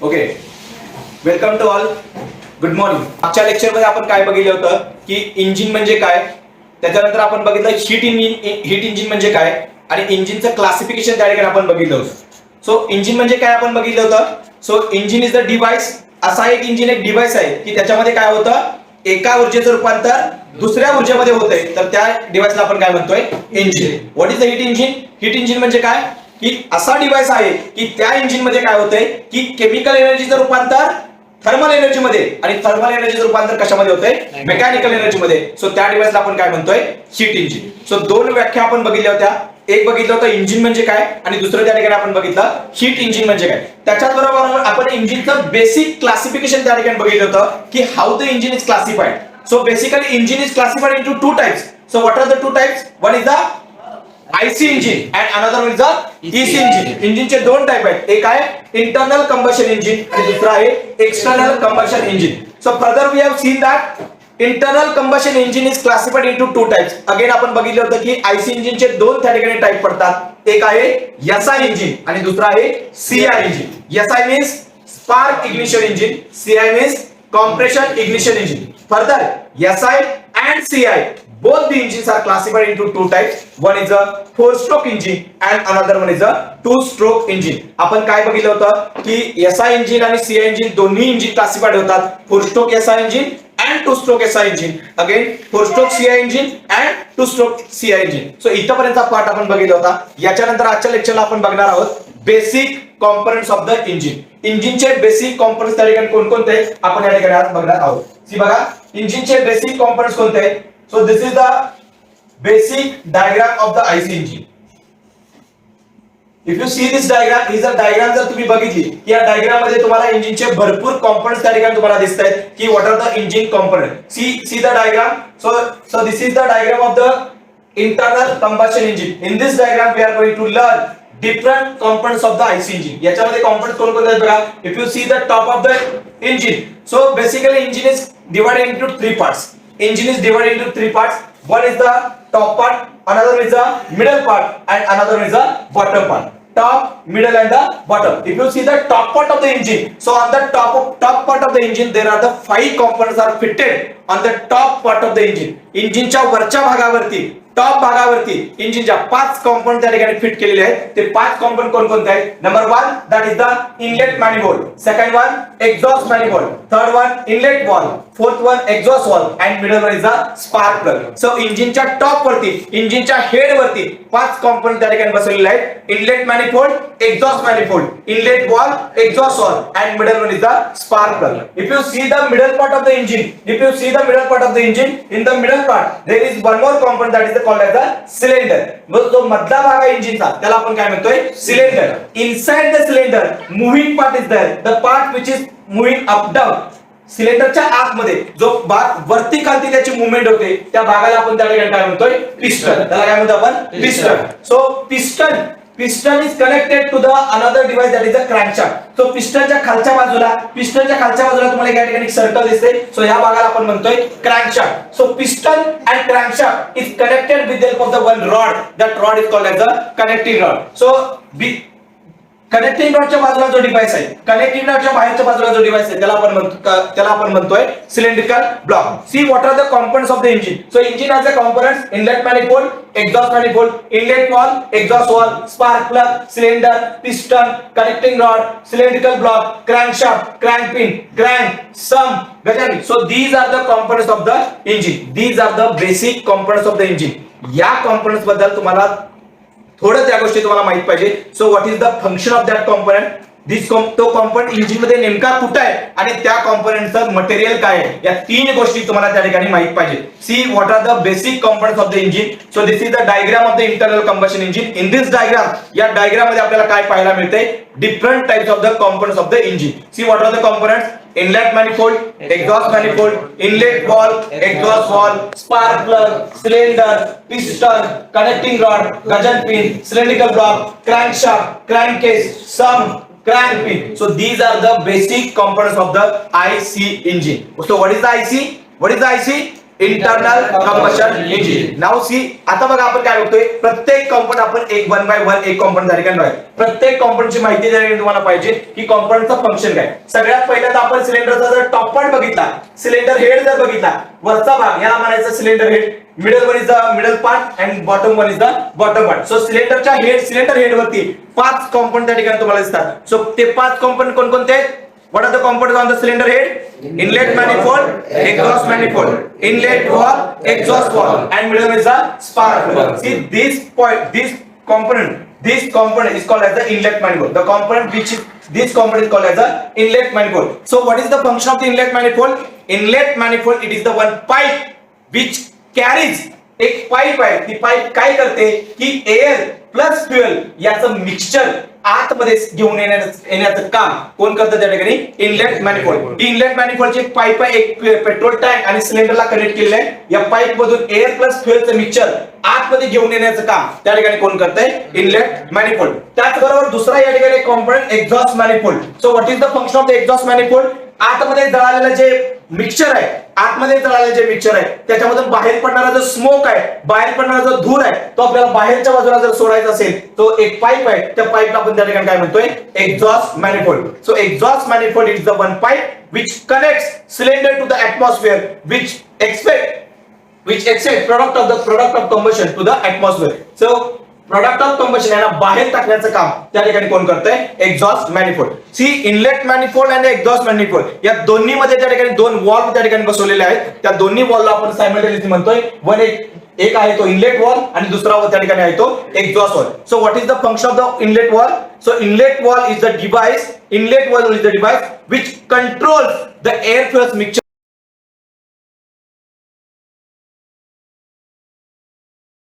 Okay, welcome to all. Good morning. आजच्या लेक्चरमध्ये आपण काय बघितलं होतं की इंजिन म्हणजे काय, त्याच्यानंतर आपण बघितलं हीट इंजिन म्हणजे काय आणि इंजिनचं क्लासिफिकेशन त्या ठिकाणी आपण बघितलं होतं. सो इंजिन म्हणजे काय आपण बघितलं होतं. So engine is the device. असा एक इंजिन एक डिव्हाइस आहे की त्याच्यामध्ये काय होतं, एका ऊर्जेचं रूपांतर दुसऱ्या ऊर्जेमध्ये होतंय, तर त्या डिव्हाइसला आपण काय म्हणतोय, engine. What is the heat engine? Heat engine म्हणजे काय की असा डिव्हाइस आहे की त्या इंजिन मध्ये काय होतंय की केमिकल एनर्जीचं रूपांतर थर्मल एनर्जी मध्ये आणि थर्मल एनर्जीचं रूपांतर कशामध्ये होतंय, मेकॅनिकल एनर्जी मध्ये. सो त्या डिव्हाइसला आपण काय म्हणतोय, हीट इंजिन. सो दोन व्याख्या आपण बघितल्या होत्या. एक बघितलं होतं इंजिन म्हणजे काय आणि दुसरं त्या ठिकाणी आपण बघितलं हीट इंजिन म्हणजे काय. त्याच्याच बरोबर आपण इंजिनचं बेसिक क्लासिफिकेशन त्या ठिकाणी बघितलं होतं की how the engine is classified. So basically engine is classified into two types. So what are the two types? One is the IC engine and another one is the EC engine. इंजिनचे दोन type आहेत. एक आहे internal combustion engine आणि दुसरा आहे external combustion engine. So further we have seen that internal combustion engine is classified into two types. Again आपण बघितलं होतं की IC इंजिनचे दोन त्या ठिकाणी टाइप पडतात. एक आहे SI इंजिन आणि दुसरा आहे CI engine. SI means spark ignition engine, CI means compression ignition engine. Further, SI and CI, both the engines are classified into two types. One is a four-stroke engine and another one is a two-stroke engine. आपण काय बघितलं होतं की SI engine आणि CI engine दोन्ही engine classified होतात. Four stroke SI engine and two-stroke SI engine. Again, four-stroke CI engine and two-stroke CI engine. So इथपर्यंतचा part आपण बघितला होता. याच्यानंतर आजच्या लेक्चरला आपण बघणार आहोत basic components of the engine. इंजिनचे बेसिक कॉम्पोनंट्स त्या ठिकाणी कोणकोणते आपण या ठिकाणी आज बघणार आहोत. सी बघा, इंजिनचे बेसिक कॉम्पोनंट्स कोणते आहेत. So this is the basic diagram of the IC engine. If you see this diagram, ही जर डायग्राम जर तुम्ही बघितली की या डायग्राम मध्ये तुम्हाला इंजिनचे भरपूर कॉम्पोनंट्स त्या ठिकाणी तुम्हाला दिसत आहेत की what are the engine component. See the diagram. So this is the diagram of the internal combustion engine. In this diagram we are going to learn different components of the IC engine. याच्यामध्ये components कोणकोणते आहेत बघा. If you see the top of the engine, so basically engine is divided into three parts. Engine is divided into three parts. One is the top part, another is the middle part, and another is the bottom part. Top, middle, and the bottom. If you see the top part of the engine, so on the top part of the engine, there are the five components are fitted on the top part of the engine. इंजिनच्या वरच्या भागावरती, top भागावरती इंजिनच्या पाच component त्या ठिकाणी fit केलेले आहेत. ते पाच component कोणकोणते आहेत? Number one, that is the inlet manifold. Second one, exhaust manifold. Third one, inlet valve. Fourth one, exhaust valve. And middle one is the spark plug. So इंजिनच्या टॉप वरती, इंजिनच्या हेड वरती पाच कॉम्पोनंट त्या ठिकाणी बसवलेले आहेत. Inlet manifold, exhaust manifold, inlet valve, exhaust valve, and middle one is the spark plug. If you see the middle part of the engine, in the middle part there is one more component that is called as the cylinder. जो मधला भाग आहे इंजिनचा त्याला आपण काय म्हणतोय, cylinder. Inside the cylinder moving part is there, the part which is moving up down. सिलेंडरच्या आतमध्ये जो भाग वरती खालती त्याची मूवमेंट होते त्या भागाला आपण त्या ठिकाणी काय म्हणतोय, पिस्टन. त्याला काय म्हणतो आपण, piston. So piston is connected to the another device that is the crankshaft. So पिस्टनच्या खालच्या बाजूला तुम्हाला या ठिकाणी सर्कल दिसते. सो या भागाला आपण म्हणतोय crankshaft. So piston and crankshaft is connected with the help of the one rod. That rod is called as the connecting rod. So connecting रॉडच्या बाजूला जो डिव्हाइस आहे, कनेक्टिंग रॉडच्या बाहेरच्या बाजूला जो डिव्हाइस आहे त्याला आपण म्हणतोय cylindrical block. See what are the components of the engine. So engine has the components inlet manifold, exhaust manifold, inlet valve, exhaust valve, spark plug, cylinder, piston, connecting rod, cylindrical block, crankshaft, crankpin, crank, sump, gudgeon. So these are the components of the engine. These are the basic components of the engine. या components बद्दल तुम्हाला थोडं त्या गोष्टी तुम्हाला माहित पाहिजे. So what is the function of that component. तो कॉम्पोनंट इंजिन मध्ये नेमका कुठे आहे आणि त्या कॉम्पोनंटचं मटेरियल काय आहे, या तीन गोष्टी तुम्हाला त्या ठिकाणी माहित पाहिजे. See what are the basic components of the engine. So this is the diagram of the internal combustion engine. In this diagram, या डायग्राम मध्ये आपल्याला काय पाहायला मिळते, different types of the components of the engine. See what are the components. Inlet manifold, exhaust manifold, inlet valve, exhaust valve, spark plug, cylinder, piston, connecting rod, gudgeon pin, cylindrical block, crankshaft, crankcase, sump, crank pin. So these are the basic components of the IC engine. So what is the IC? Internal combustion engine. Now see, आता बघा आपण काय बघतोय, प्रत्येक component आपण एक 1 bye 1 एक component त्या ठिकाणी बघायचं. प्रत्येक कंपोनंटची माहिती त्या ठिकाणी तुम्हाला पाहिजे की कंपोनंटचं फंक्शन काय. सगळ्यात पहिल्यांदा आपण सिलेंडरचा जर टॉप पार्ट बघितला, सिलेंडर हेड जर बघितला, वरचा भाग याला म्हणायचं cylinder head, middle one is the middle part and bottom one is the bottom part. So सिलेंडरच्या सिलेंडर हेड वरती 5 कंपोनंट त्या ठिकाणी तुम्हाला दिसतात. सो ते 5 कंपोनंट कोणकोणते आहेत? What are the components on the cylinder head? Inlet manifold, exhaust manifold, inlet valve, exhaust valve, and middle is the spark plug. See this component is called as the inlet manifold. The component which is this component is called as the inlet manifold. So what is the function of the inlet manifold? Inlet manifold, it is the one pipe which carries, एक pipe आहे, ती pipe काय करते की air plus fuel याचं mixture आतमध्ये घेऊन येण्याचं काम कोण करतं त्या ठिकाणी? Inlet manifold. ही इनलेट मॅनिफोल्डची पाईप आहे, एक पेट्रोल टँक आणि सिलेंडरला कनेक्ट केलेलं आहे. या पाईप मधून एअर प्लस फ्युएलचं मिक्सचर आतमध्ये घेऊन येण्याचं काम त्या ठिकाणी कोण करतंय? Inlet manifold. त्याचबरोबर दुसरा या ठिकाणी component exhaust manifold. So what is the function of the exhaust manifold? आतमध्ये जळालेलं जे मिक्सचर आहे, आतमध्ये जळालेलं जे मिक्सचर आहे त्याच्यामधून बाहेर पडणारा जो स्मोक आहे, बाहेर पडणारा जो धूर आहे, तो आपल्याला बाहेरच्या बाजूला जर सोडायचा असेल, तो एक पाईप आहे, त्या पाईपला आपण त्या ठिकाणी काय म्हणतोय? Exhaust manifold. So exhaust manifold is the one pipe which connects cylinder to the atmosphere, which accept product of combustion to the atmosphere. So product of combustion यांना बाहेर टाकण्याचं काम त्या ठिकाणी कोण करतंय? Exhaust manifold. See, inlet manifold आणि exhaust manifold या दोन्ही मध्ये त्या ठिकाणी 2 वॉल्व त्या ठिकाणी बसवलेले आहेत. त्या दोन्ही वॉलला आपण सायमल्टेनियसली म्हणतोय वन एक आहे तो इनलेट वॉल आणि दुसरा त्या ठिकाणी आहे तो exhaust wall. So what is the function of the inlet valve? So inlet valve is the device, inlet valve is the device which controls the air fuel mixture